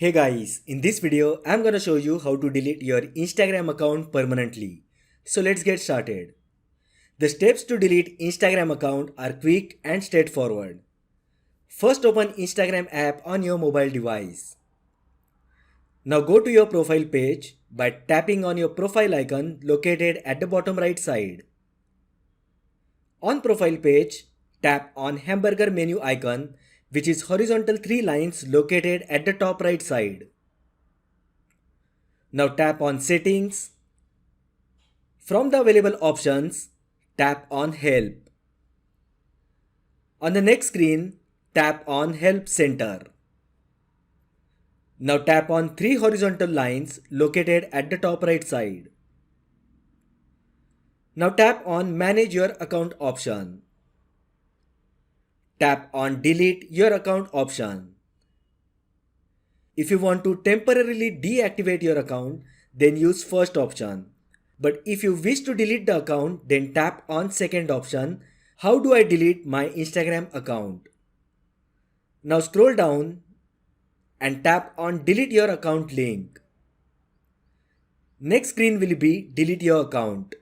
Hey guys, in this video I'm gonna show you how to delete your Instagram account permanently. So let's get started. The steps to delete Instagram account are quick and straightforward. First, open Instagram app on your mobile device. Now go to your profile page by tapping on your profile icon located at the bottom right side. On profile page, tap on hamburger menu icon, which is horizontal 3 lines located at the top right side. Now tap on settings. From the available options, tap on help. On the next screen, tap on help center. Now tap on 3 horizontal lines located at the top right side. Now tap on manage your account option. Tap on delete your account option. If you want to temporarily deactivate your account, then use first option. But if you wish to delete the account, then tap on second option. How do I delete my Instagram account? Now scroll down and tap on delete your account link. Next screen will be delete your account.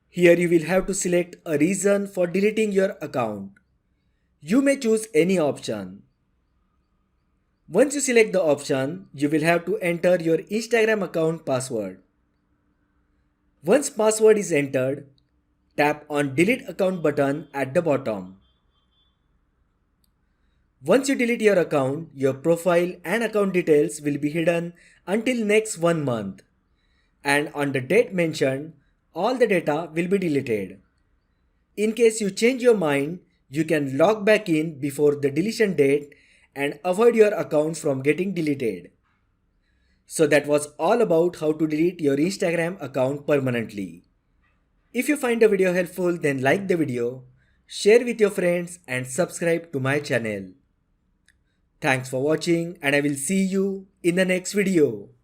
Here you will have to select a reason for deleting your account. You may choose any option. Once you select the option, you will have to enter your Instagram account password. Once password is entered, tap on delete account button at the bottom. Once you delete your account, your profile and account details will be hidden until next 1 month. And on the date mentioned, all the data will be deleted. In case you change your mind, you can log back in before the deletion date and avoid your account from getting deleted. So that was all about how to delete your Instagram account permanently. If you find the video helpful, then like the video, share with your friends and subscribe to my channel. Thanks for watching and I will see you in the next video.